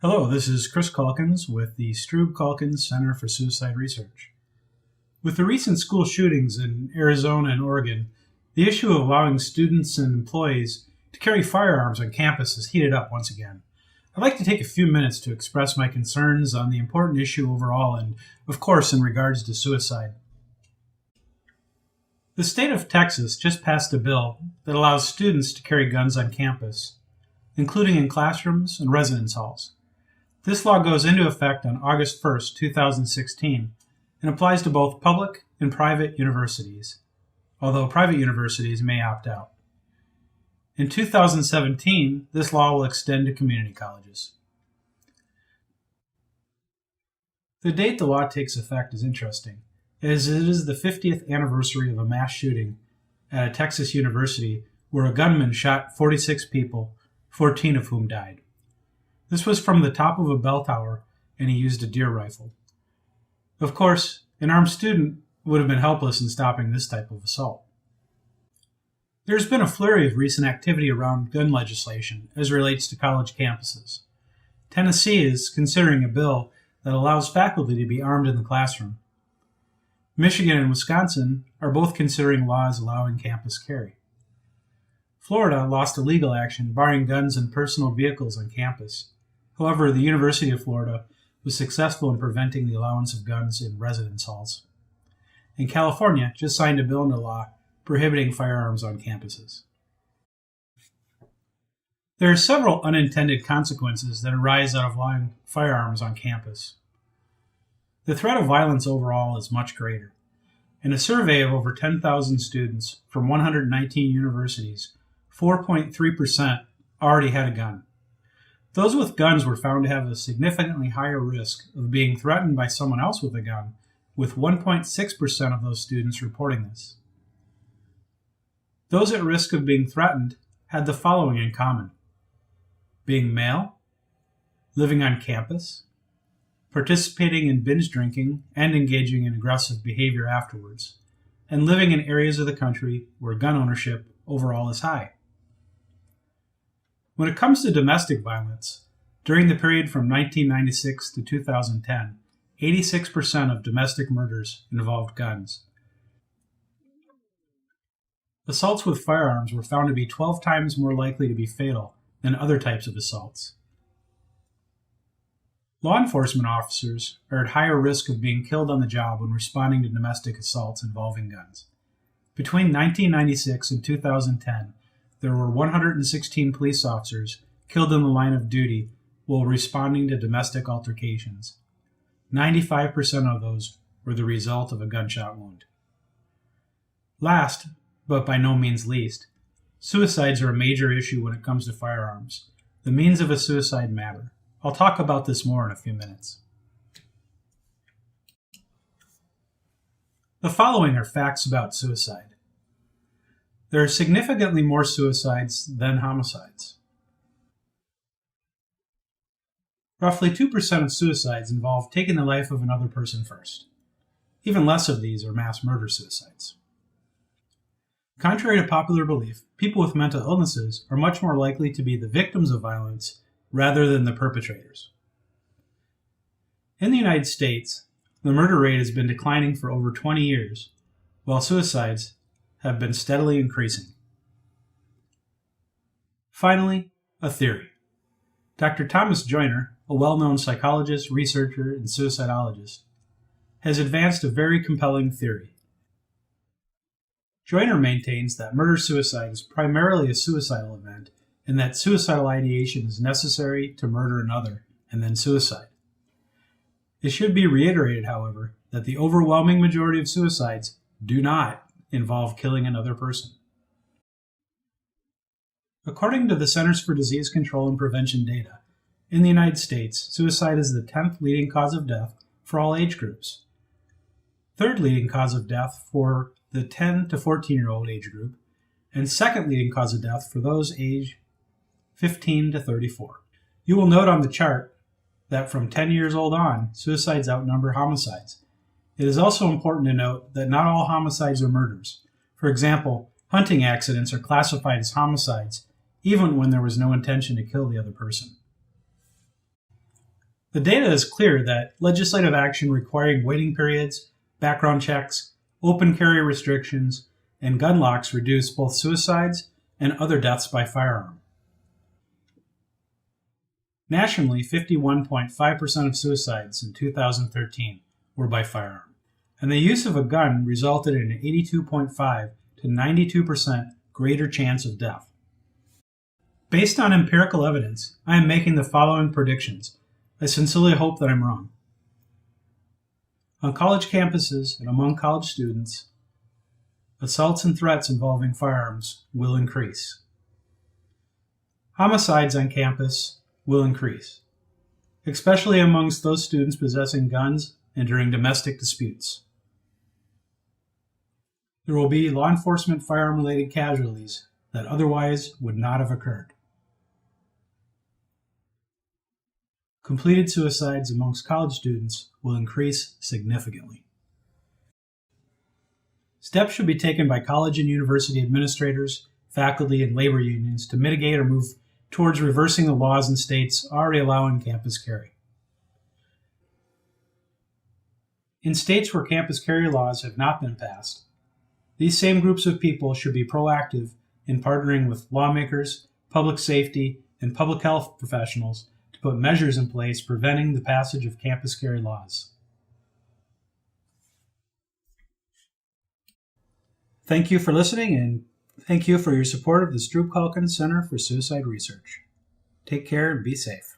Hello, this is Chris Caulkins with the Strub Caulkins Center for Suicide Research. With the recent school shootings in Arizona and Oregon, the issue of allowing students and employees to carry firearms on campus has heated up once again. I'd like to take a few minutes to express my concerns on the important issue overall and, of course, in regards to suicide. The state of Texas just passed a bill that allows students to carry guns on campus, including in classrooms and residence halls. This law goes into effect on August 1st, 2016, and applies to both public and private universities, although private universities may opt out. In 2017, this law will extend to community colleges. The date the law takes effect is interesting, as it is the 50th anniversary of a mass shooting at a Texas university where a gunman shot 46 people, 14 of whom died. This was from the top of a bell tower, and he used a deer rifle. Of course, an armed student would have been helpless in stopping this type of assault. There's been a flurry of recent activity around gun legislation as relates to college campuses. Tennessee is considering a bill that allows faculty to be armed in the classroom. Michigan and Wisconsin are both considering laws allowing campus carry. Florida lost a legal action barring guns and personal vehicles on campus. However, the University of Florida was successful in preventing the allowance of guns in residence halls. And California just signed a bill into law prohibiting firearms on campuses. There are several unintended consequences that arise out of allowing firearms on campus. The threat of violence overall is much greater. In a survey of over 10,000 students from 119 universities, 4.3% already had a gun. Those with guns were found to have a significantly higher risk of being threatened by someone else with a gun, with 1.6% of those students reporting this. Those at risk of being threatened had the following in common: being male, living on campus, participating in binge drinking and engaging in aggressive behavior afterwards, and living in areas of the country where gun ownership overall is high. When it comes to domestic violence, during the period from 1996 to 2010, 86% of domestic murders involved guns. Assaults with firearms were found to be 12 times more likely to be fatal than other types of assaults. Law enforcement officers are at higher risk of being killed on the job when responding to domestic assaults involving guns. Between 1996 and 2010, there were 116 police officers killed in the line of duty while responding to domestic altercations. 95% of those were the result of a gunshot wound. Last, but by no means least, suicides are a major issue when it comes to firearms. The means of a suicide matter. I'll talk about this more in a few minutes. The following are facts about suicide. There are significantly more suicides than homicides. Roughly 2% of suicides involve taking the life of another person first. Even less of these are mass murder suicides. Contrary to popular belief, people with mental illnesses are much more likely to be the victims of violence rather than the perpetrators. In the United States, the murder rate has been declining for over 20 years, while suicides have been steadily increasing. Finally, a theory. Dr. Thomas Joyner, a well-known psychologist, researcher, and suicidologist, has advanced a very compelling theory. Joyner maintains that murder-suicide is primarily a suicidal event and that suicidal ideation is necessary to murder another and then suicide. It should be reiterated, however, that the overwhelming majority of suicides do not involve killing another person. According to the Centers for Disease Control and Prevention data, in the United States, suicide is the 10th leading cause of death for all age groups, third leading cause of death for the 10 to 14-year-old age group, and second leading cause of death for those age 15 to 34. You will note on the chart that from 10 years old on, suicides outnumber homicides. It is also important to note that not all homicides are murders. For example, hunting accidents are classified as homicides even when there was no intention to kill the other person. The data is clear that legislative action requiring waiting periods, background checks, open carry restrictions, and gun locks reduce both suicides and other deaths by firearm. Nationally, 51.5% of suicides in 2013 were by firearm, and the use of a gun resulted in an 82.5 to 92% greater chance of death. Based on empirical evidence, I am making the following predictions. I sincerely hope that I'm wrong. On college campuses and among college students, assaults and threats involving firearms will increase. Homicides on campus will increase, especially amongst those students possessing guns and during domestic disputes. There will be law enforcement firearm-related casualties that otherwise would not have occurred. Completed suicides amongst college students will increase significantly. Steps should be taken by college and university administrators, faculty, and labor unions to mitigate or move towards reversing the laws in states already allowing campus carry. In states where campus carry laws have not been passed, these same groups of people should be proactive in partnering with lawmakers, public safety, and public health professionals to put measures in place preventing the passage of campus carry laws. Thank you for listening, and thank you for your support of the Strub Caulkins Center for Suicide Research. Take care and be safe.